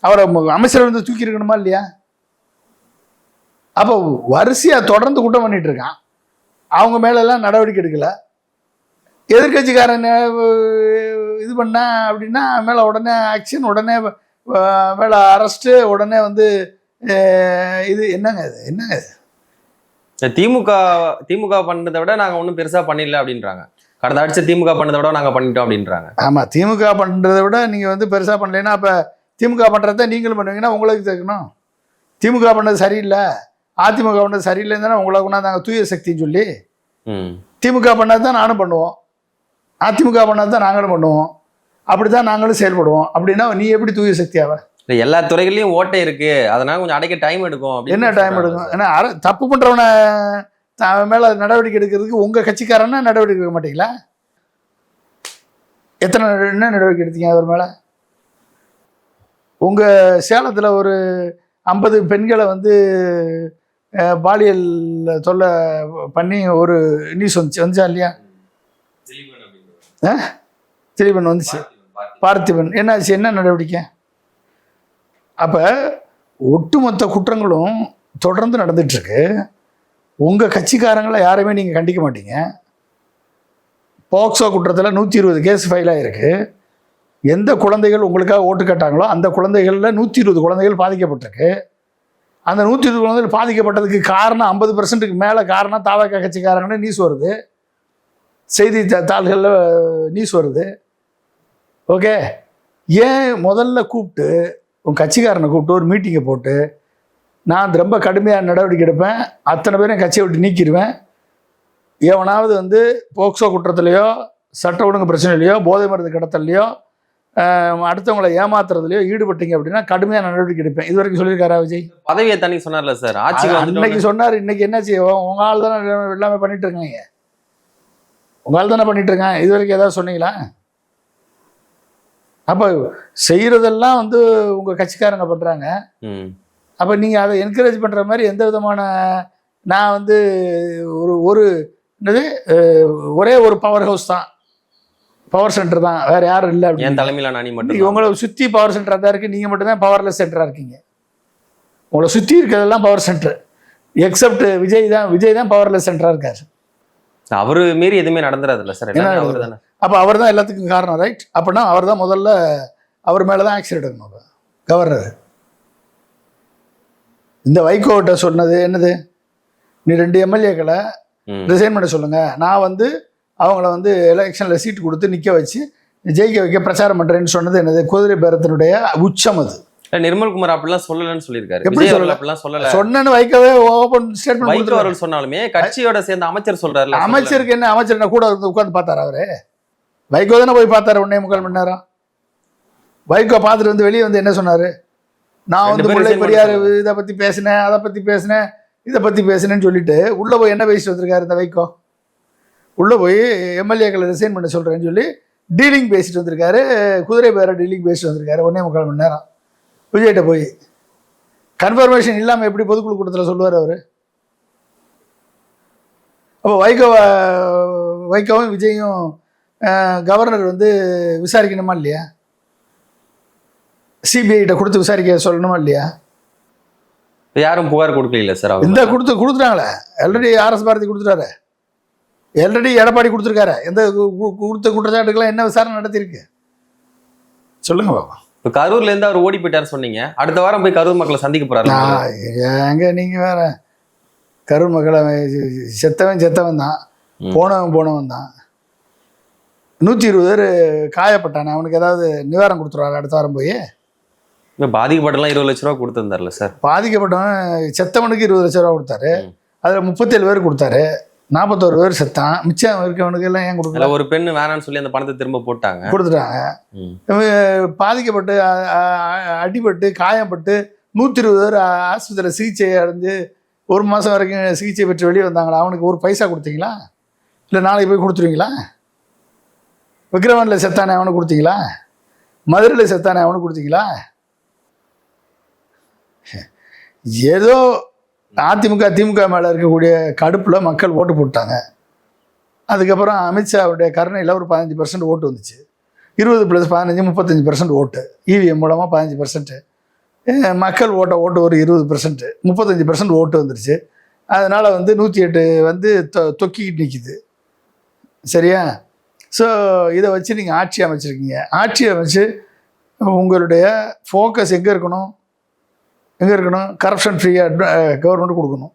அவரை அமைச்சர் தூக்கி இருக்கணுமா இல்லையா? அப்போ வரிசையா தொடர்ந்து குற்றம் பண்ணிட்டு இருக்கான். அவங்க மேல எல்லாம் நடவடிக்கை எடுக்கல. எதிர்கட்சிக்காரன் இது பண்ண அப்படின்னா மேல உடனே ஆக்ஷன், உடனே மேல அரெஸ்ட், உடனே இது என்னங்க இது? திமுக பண்ணதை விட நாங்க ஒன்றும் பெருசா பண்ணிடல அப்படின்றாங்க. கடந்த ஆட்சி திமுக பண்ணதை விட நாங்க பண்ணிட்டோம் அப்படின்றாங்க. ஆமா, திமுக பண்றதை விட நீங்க பெருசா பண்ணலைன்னா அப்ப திமுக பண்றத நீங்களும் பண்ணுவீங்கன்னா உங்களுக்கு கேட்கணும். திமுக பண்ணது சரியில்லை, அதிமுக பண்ணது சரியில்லைன்னு தானே உங்களை கொண்டாந்தாங்க தூய சக்தின்னு சொல்லி. திமுக பண்ணது தான் நானும் பண்ணுவோம், அதிமுக பண்ணது தான் நாங்களும் பண்ணுவோம், அப்படித்தான் நாங்களும் செயல்படுவோம். அப்படின்னா நீ எப்படி தூய சக்தியாவ? எல்லா துறைகள்லயும் ஓட்டை இருக்கு, அதனால கொஞ்சம் அடைக்க டைம் எடுக்கும். என்ன டைம் எடுக்கும்? ஏன்னா தப்பு பண்றவனை மேல நடவடிக்கை எடுக்கிறதுக்கு உங்க கட்சிக்காரன்னா நடவடிக்கை எடுக்க மாட்டீங்களா? என்ன நடவடிக்கை எடுத்தீங்க அவர் மேல? உங்க சேலத்துல ஒரு 50 பெண்களை பாலியல் தொல்லை பண்ணி ஒரு நியூஸ் வந்துச்சா இல்லையா? திலீபன் வந்துச்சு, பார்த்திபன். என்னாச்சு? என்ன நடவடிக்கை? அப்ப ஒட்டுமொத்த குற்றங்களும் தொடர்ந்து நடந்துட்டு இருக்கு. உங்கள் கட்சிக்காரங்களை யாருமே நீங்கள் கண்டிக்க மாட்டீங்க. போக்சோ குற்றத்தில் 120 கேஸ் ஃபைல் ஆகிருக்கு. எந்த குழந்தைகள் உங்களுக்காக ஓட்டு கேட்டாங்களோ அந்த குழந்தைகளில் 120 குழந்தைகள் பாதிக்கப்பட்டிருக்கு. அந்த 120 குழந்தைகள் பாதிக்கப்பட்டதுக்கு காரணம் 50%க்கு மேலே காரணம் தாவக கட்சிக்காரங்கன்னு நியூஸ் வருது, செய்தி தாள்களில் நியூஸ் வருது. ஓகே, ஏன் முதல்ல கூப்பிட்டு உன் கட்சிக்காரனை கூப்பிட்டு ஒரு மீட்டிங்கை போட்டு நான் ரொம்ப கடுமையான நடவடிக்கை எடுப்பேன், அத்தனை பேரும் கட்சியை விட்டு நீக்கிடுவேன், எவனாவது வந்து போக்சோ குற்றத்துலையோ சட்ட ஒழுங்கு பிரச்சனையிலையோ போதை மருந்து கடத்தலையோ அடுத்தவங்களை ஏமாத்துறதுலையோ ஈடுபட்டீங்க அப்படின்னா கடுமையான நடவடிக்கை எடுப்பேன். இது வரைக்கும் சொல்லியிருக்காரா விஜய்? பதவியை தண்ணி சொன்னார்ல சார், அன்னைக்கு சொன்னார். இன்னைக்கு என்ன செய்வோம்? உங்க ஆள் தானே எல்லாமே பண்ணிட்டு இருக்காங்க, உங்க ஆள் தானே பண்ணிட்டு இருக்காங்க. இது வரைக்கும் ஏதாவது சொன்னீங்களா? அப்போ செய்யறதெல்லாம் வந்து உங்க கட்சிக்காரங்க பண்றாங்க. அப்போ நீங்கள் அதை என்கரேஜ் பண்ணுற மாதிரி எந்த விதமான, நான் வந்து ஒரு என்னது ஒரே ஒரு பவர் ஹவுஸ் தான், பவர் சென்டர் தான், வேற யாரும் இல்லை அப்படின்னு தலைமையிலான அணி மட்டும். உங்களை சுற்றி பவர் சென்டராக தான் இருக்குது, நீங்கள் மட்டும்தான் பவர்லெஸ் சென்டராக இருக்கீங்க. உங்களை சுற்றி இருக்கிறதெல்லாம் பவர் சென்டர், எக்ஸப்ட் விஜய் தான் பவர்லெஸ் சென்டராக இருக்காரு. அவரு மீறி எதுவுமே நடந்துடாதுல்ல சார். அப்போ அவர் தான் எல்லாத்துக்கும் காரணம், ரைட்? அப்படின்னா அவர் தான் முதல்ல, அவர் மேலே தான் ஆக்ஷன் எடுக்கணும் கவர்னர். இந்த வைகோட்ட சொன்னது என்னது? நீ 2 எம்எல்ஏக்களை ரிசைன் பண்ண சொல்லுங்க, நான் வந்து அவங்கள வந்து எலெக்ஷனில் சீட்டு கொடுத்து நிற்க வச்சு ஜெயிக்க வைக்க பிரச்சாரம் பண்ணுறேன்னு சொன்னது என்னது? குதிரை பேரத்தினுடைய உச்சம் அது. நிர்மல்குமார் அப்படிலாம் சொல்லலன்னு சொல்லியிருக்காரு. எப்படி சொல்லல? சொன்னேன்னு வைக்கவே ஓபன் ஸ்டேட்மெண்ட் சொன்னாலுமே கட்சியோட சேர்ந்த அமைச்சர் சொல்றாரு. அமைச்சருக்கு என்ன? அமைச்சர் என்ன கூட உட்காந்து பார்த்தாரு? அவரு வைகோ தானே போய் பார்த்தாரு 1.25 மணி நேரம். வைகோ பார்த்துட்டு வந்து வெளியே வந்து என்ன சொன்னாரு? நான் வந்து முல்லை பெரியார் இதை பற்றி பேசினேன், அதை பற்றி பேசினேன், இதை பற்றி பேசினேன்னு சொல்லிட்டு உள்ளே போய் என்ன பேசிட்டு வந்திருக்காரு இந்த வைகோ? உள்ளே போய் எம்எல்ஏக்களை ரிசைன் பண்ண சொல்கிறேன்னு சொல்லி டீலிங் பேசிட்டு வந்திருக்காரு, குதிரை பேர டீலிங் பேசிட்டு வந்திருக்காரு 1.25 மணி நேரம் விஜய்கிட்ட போய். கன்ஃபர்மேஷன் இல்லாமல் எப்படி பொதுக்குழு கூட்டத்தில் சொல்லுவார் அவர்? அப்போ வைகோவும் விஜயும் கவர்னர் வந்து விசாரிக்கணுமா இல்லையா? சிபிஐட்ட கொடுத்து விசாரிக்க சொல்லணுமா இல்லையா? யாரும் புகார் கொடுக்கல சார். இந்த கொடுத்துட்டாங்களே, ஆல்ரெடி ஆர்எஸ் பாரதி கொடுத்துட்டாரு, ஆல்ரெடி எடப்பாடி கொடுத்துருக்காரு. எந்த கொடுத்த குற்றச்சாட்டுக்கெல்லாம் என்ன விசாரணை நடத்திருக்கு சொல்லுங்க பாப்பா. இப்போ கரூர்ல இருந்து அவர் ஓடி போயிட்டாரு சொன்னீங்க, அடுத்த வாரம் போய் கரூர் மக்களை சந்திக்க போறாரு. எங்க நீங்க வேற, கரூர் மக்களை செத்தவன் தான், போனவன் தான். 120 பேர் காயப்பட்டானே, அவனுக்கு ஏதாவது நிவாரணம் கொடுத்துருவாரு அடுத்த வாரம் போய்? பாதிக்கப்பட்டலாம் 20 லட்ச ரூபா கொடுத்துருந்தாருல சார். பாதிக்கப்பட்டவன் செத்தவனுக்கு 20 லட்ச ரூபா கொடுத்தாரு, அதில் 37 பேர் கொடுத்தாரு, 41 பேர் செத்தான், மிச்சம் இருக்கவனுக்கு எல்லாம் ஏன் கொடுக்கல? ஒரு பெண்ணு வேணான்னு சொல்லி அந்த பணத்தை திரும்ப கொடுத்துட்டாங்க. பாதிக்கப்பட்டு அடிபட்டு காயப்பட்டு 120 பேர் ஆஸ்பத்திரியில் சிகிச்சை அடைஞ்சு 1 மாதம் வரைக்கும் சிகிச்சை பெற்று வெளியே வந்தாங்களா? அவனுக்கு ஒரு பைசா கொடுத்தீங்களா? இல்லை நாளைக்கு போய் கொடுத்துருவீங்களா? விக்ரவாண்டில் செத்தானே அவனுக்கு கொடுத்தீங்களா? மதுரையில் செத்தானே அவனுக்கு கொடுத்தீங்களா? ஏதோ அதிமுக திமுக மேலே இருக்கக்கூடிய கடுப்பில் மக்கள் ஓட்டு போட்டாங்க. அதுக்கப்புறம் அமித்ஷா அவருடைய கருணையில் ஒரு 15% ஓட்டு வந்துச்சு. 20 + 15 35% ஓட்டு, இவிஎம் மூலமாக 15%. மக்கள் ஓட்டு ஒரு 20%, 35% ஓட்டு வந்துருச்சு. அதனால் வந்து 108 வந்து தொக்கிக்கிட்டு நிற்கிது. சரியா? ஸோ இதை வச்சு நீங்கள் ஆட்சி அமைச்சிருக்கீங்க. ஆட்சி அமைச்சு உங்களுடைய ஃபோக்கஸ் எங்கே இருக்கணும்? கரப்ஷன் ஃப்ரீயாக கவர்மெண்ட் கொடுக்கணும்.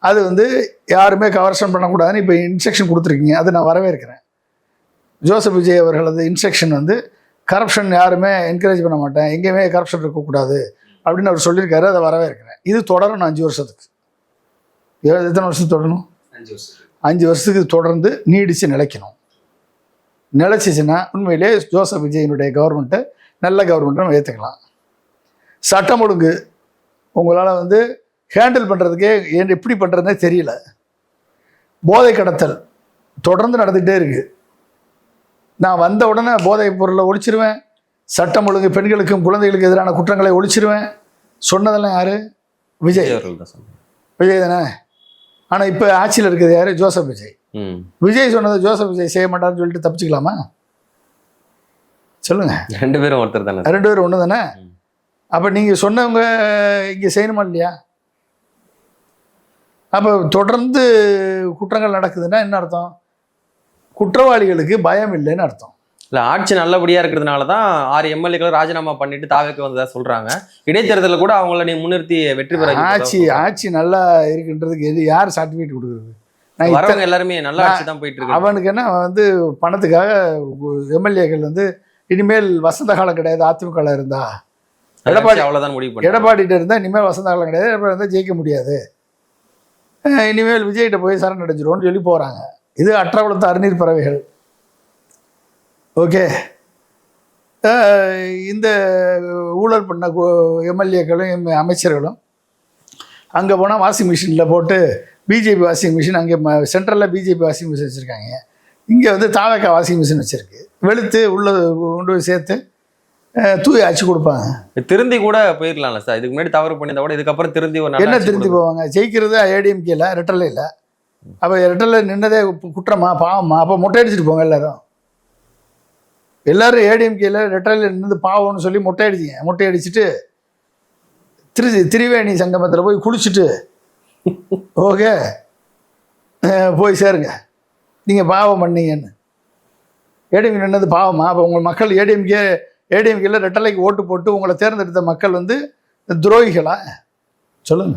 அது வந்து யாருமே கரப்ஷன் பண்ணக்கூடாதுன்னு இப்போ இன்ஸ்ட்ரக்ஷன் கொடுத்துருக்கீங்க. அது நான் வரவேற்கிறேன். ஜோசப் விஜய் அவர்களது இன்ஸ்ட்ரக்ஷன் வந்து கரப்ஷன் யாருமே என்கரேஜ் பண்ண மாட்டேன், எங்கேயுமே கரப்ஷன் இருக்கக்கூடாது அப்படின்னு அவர் சொல்லியிருக்காரு. அதை வரவேற்கிறேன். இது தொடரணும் 5 வருஷத்துக்கு. எத்தனை வருஷத்துக்கு தொடரணும்? 5 வருஷத்துக்கு தொடர்ந்து நீடித்து நிலைக்கணும். நிலைச்சிச்சுன்னா உண்மையிலே ஜோசப் விஜயினுடைய கவர்மெண்ட்டு நல்ல கவர்மெண்ட்டை நம்ம ஏற்றுக்கலாம். சட்டம் ஒழுங்கு உங்களால் வந்து ஹேண்டில் பண்ணுறதுக்கே எப்படி பண்ணுறதுனே தெரியல. போதை கடத்தல் தொடர்ந்து நடந்துகிட்டே இருக்குது. நான் வந்த உடனே போதைப் பொருளை ஒழிச்சிருவேன், சட்டம் ஒழுங்கு பெண்களுக்கும் குழந்தைகளுக்கு எதிரான குற்றங்களை ஒழிச்சிருவேன் சொன்னதெல்லாம் யார்? விஜய் தானே. ஆனால் இப்போ ஆட்சியில் இருக்கிறது யார்? ஜோசப் விஜய். விஜய் சொன்னதை ஜோசப் விஜய் செய்ய மாட்டாருன்னு சொல்லிட்டு தப்பிச்சுக்கலாமா? சொல்லுங்க. 2 பேரும் ஒருத்தர் தானே. 2 பேரும் ஒன்று தானே. அப்போ நீங்கள் சொன்னவங்க இங்கே செய்யணுமா இல்லையா? அப்போ தொடர்ந்து குற்றங்கள் நடக்குதுன்னா என்ன அர்த்தம்? குற்றவாளிகளுக்கு பயம் இல்லைன்னு அர்த்தம். இல்ல ஆட்சி நல்லபடியா இருக்கிறதுனால தான் 6 எம்எல்ஏக்களை ராஜினாமா பண்ணிட்டு தாவேக்கு வந்ததா சொல்றாங்க. இடைத்தேர்தலில் கூட அவங்கள நீ முன்னிறுத்தி வெற்றி பெற ஆட்சி நல்லா இருக்குன்றதுக்கு யார் சர்டிஃபிகேட் கொடுக்குறது? வரவங்க எல்லாருமே நல்ல ஆட்சி தான் போயிட்டு இருக்கு. அவனுக்கு என்ன பணத்துக்காக எம்எல்ஏக்கள் இனிமேல் வசந்த காலம் கிடையாது. அதிமுக இருந்தா எடப்பாடி அவ்வளவுதான் முடிவு பண்ணி எடப்பாடிட்ட இருந்தா இனிமேல் வசந்த காலம் கிடையாது, எடப்பாடி இருந்தால் ஜெயிக்க முடியாது, இனிமேல் விஜய்கிட்ட போய் சரண் அடைஞ்சிருவோம்னு சொல்லி போறாங்க. இது அற்றகுளத்து அறுநீர் பறவைகள். ஓகே, இந்த ஊழல் பண்ண எம்எல்ஏக்களும் அமைச்சர்களும் அங்கே போனால் வாஷிங் மிஷினில் போட்டு பிஜேபி வாஷிங் மிஷின், அங்கே சென்ட்ரலில் பிஜேபி வாஷிங் மிஷின் வச்சுருக்காங்க, இங்கே தாவேக்கா வாஷிங் மிஷின் வச்சுருக்கு. வெளுத்து உள்ள கொண்டு போய் சேர்த்து தூய் ஆட்சி கொடுப்பாங்க. திருந்தி கூட போயிடலாம்ல சார். இதுக்கு முன்னாடி தவறு பண்ணியிருந்தா கூட இதுக்கப்புறம் திருந்தி என்ன திருந்தி போவாங்க? ஜெயிக்கிறது ஏடிஎம்கேல, ரெட்டலை இல்லை. அப்போ ரெட்டலை நின்றதே குற்றமா பாவமா? அப்போ மொட்டை அடிச்சுட்டு போங்க எல்லாரும் ஏடிஎம்கேல ரெட்டலையில் நின்று பாவம்னு சொல்லி மொட்டை அடிச்சுட்டு திரிவேணி சங்கமத்தில் போய் குளிச்சுட்டு ஓகே போய் சேருங்க, நீங்கள் பாவம் பண்ணீங்கன்னு. ஏடிஎம்கே நின்னது பாவமா? அப்போ உங்கள் மக்கள் ஏடிஎம்கேல ரெட்டலைக்கு ஓட்டு போட்டு உங்களை தேர்ந்தெடுத்த மக்கள் துரோகிகளா? சொல்லுங்க.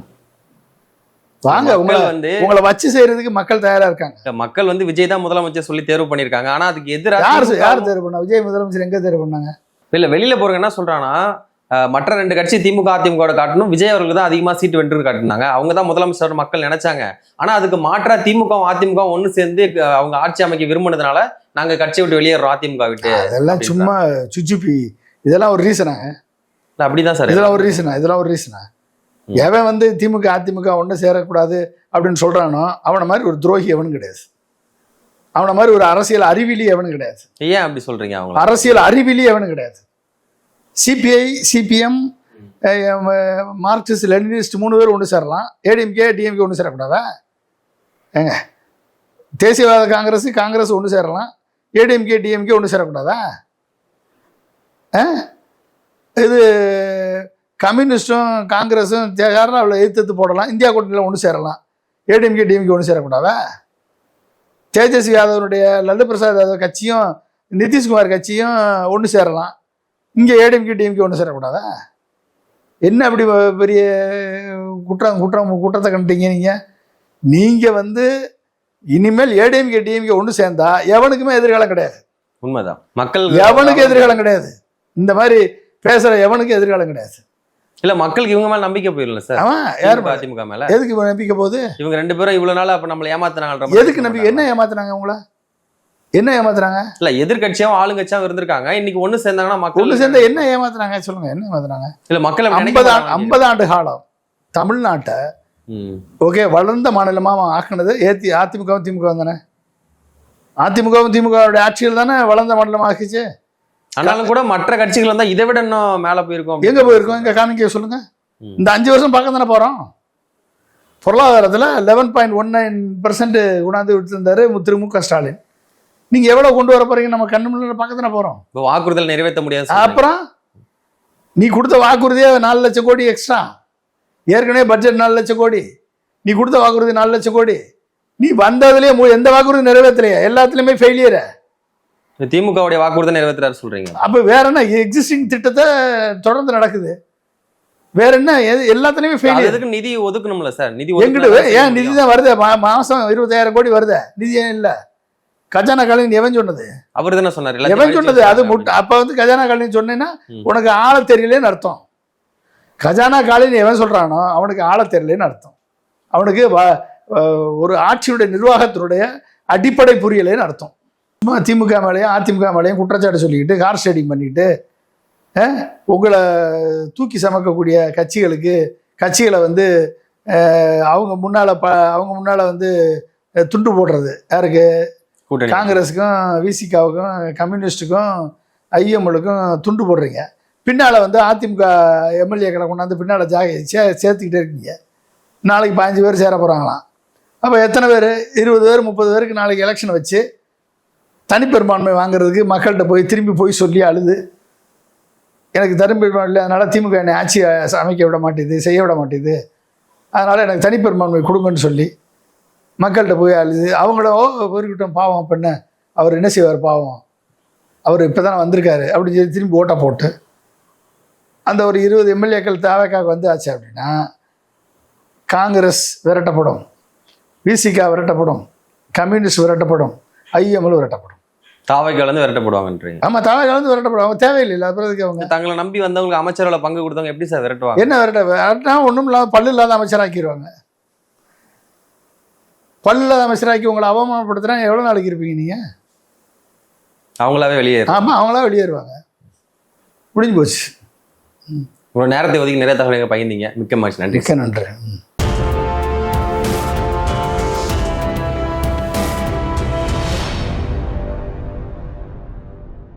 வாங்க, உங்களை வச்சு செய்யறதுக்கு மக்கள் தயாரா இருக்காங்க. மக்கள் விஜய் தான் முதலமைச்சர் சொல்லி தேர்வு பண்ணிருக்காங்க. ஆனா அதுக்கு எதிராக யார் தேர்வு பண்ணா? விஜய் முதலமைச்சர் எங்க தேர்வு பண்ணாங்க? இல்ல வெளியில போறவங்க என்ன சொல்றாங்கன்னா, மற்ற 2 கட்சி திமுக அதிமுக காட்டணும், விஜய் அவர்களுக்கு தான் அதிகமா சீட்டு வென்று காட்டினாங்க, அவங்க தான் முதலமைச்சர் மக்கள் நினைச்சாங்க. ஆனா அதுக்கு மாற்றா திமுக அதிமுக ஒண்ணு சேர்ந்து அவங்க ஆட்சி அமைக்க விரும்பினதுனால நாங்க கட்சியை விட்டு வெளியேறோம் அதிமுக விட்டு. அதெல்லாம் சும்மா சுச்சுப்பி. இதெல்லாம் ஒரு ரீசனாங்க? அப்படிதான் சார். இதெல்லாம் ஒரு ரீசனா? எவன் திமுக அதிமுக ஒன்று சேரக்கூடாது அப்படின்னு சொல்றானோ அவனை மாதிரி ஒரு துரோகி எவனும் கிடையாது. அவனை மாதிரி ஒரு அரசியல் அறிவிலி எவனும் கிடையாது. ஏன் அப்படி சொல்றீங்க? அவங்க அரசியல் அறிவிலி எவனும் கிடையாது. சிபிஐ, சிபிஎம், மார்க்சிஸ்ட், லெனினிஸ்ட் 3 பேர் ஒன்று சேரலாம். ஏடிஎம்கே டிஎம்கே ஒன்று சேரக்கூடாதா? ஏங்க, தேசியவாத காங்கிரஸ் ஒன்று சேரலாம். ஏடிஎம்கே டிஎம்கே ஒன்று சேரக்கூடாதா? இது கம்யூனிஸ்டும் காங்கிரஸும் கேரளாவில் எதிர்த்து போடலாம், இந்தியா கூட்டணியில் ஒன்று சேரலாம். ஏடிஎம்கே டிஎம்கே ஒன்று சேரக்கூடாதா? தேஜஸ்வி யாதவனுடைய லல்லு பிரசாத் யாதவ் கட்சியும் நிதிஷ்குமார் கட்சியும் ஒன்று சேரலாம். இங்கே ஏடிஎம்கே டிஎம்கே ஒன்று சேரக்கூடாதா? என்ன அப்படி பெரிய குற்றத்தை கண்டுட்டீங்க நீங்கள்? இனிமேல் ஏடிஎம்கே டிஎம்கே ஒன்று சேர்ந்தா எவனுக்குமே எதிர்காலம் கிடையாது. உண்மைதான். மக்கள் எவனுக்கு எதிர்காலம் கிடையாது. இந்த மாதிரி பேசுற எவனுக்கு எதிர்காலம் கிடையாது. இல்ல மக்களுக்கு இவங்க மேல நம்பிக்கை போயிடல சார். அதிமுக மேல எதுக்கு நம்பிக்கை போகுது? இவங்க 2 பேரும் இவ்வளவு நாள் அப்ப நம்மள ஏமாத்துனாங்க. எதுக்கு நம்பிக்கை? என்ன ஏமாத்துறாங்க? உங்களை என்ன ஏமாத்துறாங்க? இல்ல எதிர்கட்சியாவும் ஆளுங்கட்சியாவும் இருந்திருக்காங்க. இன்னைக்கு ஒண்ணு சேர்ந்தாங்கன்னா மக்கள் ஒண்ணு சேர்ந்தா என்ன ஏமாத்துறாங்க? சொல்லுங்க, என்ன ஏமாத்துறாங்க? இல்ல மக்கள் 50 ஆண்டு காலம் தமிழ்நாட்டை ஓகே வளர்ந்த மாநிலமா ஆக்குனது அதிமுகவும் திமுக தானே. அதிமுகவும் திமுகவுடைய ஆட்சியில் தானே வளர்ந்த மாநிலமா ஆக்குச்சு. ஆனாலும் கூட மற்ற கட்சிகள் தான் இதை விட இன்னும் மேல போயிருக்கோம். எங்க போயிருக்கோம்? எங்க காமிக்க சொல்லுங்க. இந்த 5 வருஷம் பார்க்க தானே போறோம். பொருளாதாரத்தில் 11.19% கொண்டாந்து விட்டுருந்தாரு திரு ஸ்டாலின். நீங்க எவ்வளவு கொண்டு வர போறீங்க? நம்ம கண்ணு முன்னாடி பார்க்க தானே போறோம். வாக்குறுதல் நிறைவேற்ற முடியாது. அப்புறம் நீ கொடுத்த வாக்குறுதியே 4 லட்சம் கோடி எக்ஸ்ட்ரா. ஏற்கனவே பட்ஜெட் 4 லட்சம் கோடி. நீ கொடுத்த வாக்குறுதி 4 லட்சம் கோடி. நீ வந்ததுலயே எந்த வாக்குறுதி நிறைவேற்றலையா? எல்லாத்துலயுமே ஃபெயிலியர். திமுகவுடைய வாக்குறுதி நிறைவேற்றாரு சொல்றீங்க. அப்ப வேற என்ன? எக்ஸிஸ்டிங் திட்டத்தை தொடர்ந்து நடக்குது. வேற என்ன? எல்லாத்துலயுமே ஃபெயிலியர். அதுக்கு நிதி ஒதுக்கணும்ல சார். நிதி ஏன் நிதி தான் வருது. மாசம் 25,000 கோடி வருது. நிதி ஏன் இல்ல? கஜானா காலின் எவன் சொன்னது? அவர் தானே சொன்னாரு. எவன் சொன்னது? அது அப்ப கஜானா காலின் சொன்னேன்னா உனக்கு ஆள தெரியலன்னு அர்த்தம். கஜானா காலின் எவன் சொல்றானோ அவனுக்கு ஆள தெரியலன்னு அர்த்தம். அவனுக்கு ஒரு ஆட்சியுடைய நிர்வாகத்தினுடைய அடிப்படை புரியலைன்னு அர்த்தம். சும்மா திமுக மேலேயும் அதிமுக மேலேயும் குற்றச்சாட்டு சொல்லிக்கிட்டு கார் ஸ்டேடிங் பண்ணிக்கிட்டு உங்களை தூக்கி சமக்கக்கூடிய கட்சிகளை அவங்க முன்னால் துண்டு போடுறது யாருக்கு? காங்கிரஸுக்கும் விசிகாவுக்கும் கம்யூனிஸ்டுக்கும் ஐஎம்எலுக்கும் துண்டு போடுறீங்க. பின்னால் அதிமுக எம்எல்ஏக்களை கொண்டாந்து பின்னால் சேர்த்துக்கிட்டே இருக்கீங்க. நாளைக்கு 15 பேர் சேர போகிறாங்களாம். அப்போ எத்தனை பேர்? 20 பேர் 30 பேருக்கு நாளைக்கு எலெக்ஷன் வச்சு தனிப்பெரும்பான்மை வாங்குறதுக்கு மக்கள்கிட்ட திரும்பி போய் சொல்லி அழுது எனக்கு தனிப்பெரும்பான்மை இல்லை, அதனால் திமுக என்னை ஆட்சி அமைக்க விட மாட்டேது, செய்ய விட மாட்டேது, அதனால் எனக்கு தனிப்பெரும்பான்மை கொடுங்கன்னு சொல்லி மக்கள்கிட்ட போய் அழுது அவங்கள இருக்கட்டும் பாவம் பண்ண அவர் என்ன செய்வார் பாவம், அவர் இப்போ தானே வந்திருக்காரு அப்படின்னு சொல்லி திரும்பி ஓட்டை போட்டு அந்த ஒரு 20 எம்எல்ஏக்கள் தேவைக்காக வந்து ஆச்சு அப்படின்னா காங்கிரஸ் விரட்டப்படும், விசிகா விரட்டப்படும், கம்யூனிஸ்ட் விரட்டப்படும், ஐஎம்எல் விரட்டப்படும். தாவைக்காலேருந்து விரட்டப்படுவாங்கன்றீங்க. ஆமாம், தாவைக்காலேருந்து விரட்டப்படும். அவங்க தேவையில்லை. அப்புறம் அவங்க தங்களை நம்பி வந்தவங்களுக்கு அமைச்சரவை பங்கு கொடுத்தவங்க எப்படி சார் விரட்டுவாங்க? என்ன விரட்டினா ஒன்றும் இல்லாத பல்லு இல்லாத அமைச்சராக்கிடுவாங்க. பல்லு இல்லாத அமைச்சராக்கி உங்களை அவமானப்படுத்தினா எவ்வளோ நாளைக்கு இருப்பீங்க நீங்கள்? அவங்களாவே வெளியேறும். ஆமாம், அவங்களா வெளியேறுவாங்க. முடிஞ்சு போச்சு. உங்களோட நேரத்தை ஒதுக்கி நிறைய தகவல்கள் பகிர்ந்தீங்க. மிக்க மகிழ்ச்சி. நன்றி. மிக்க நன்றி.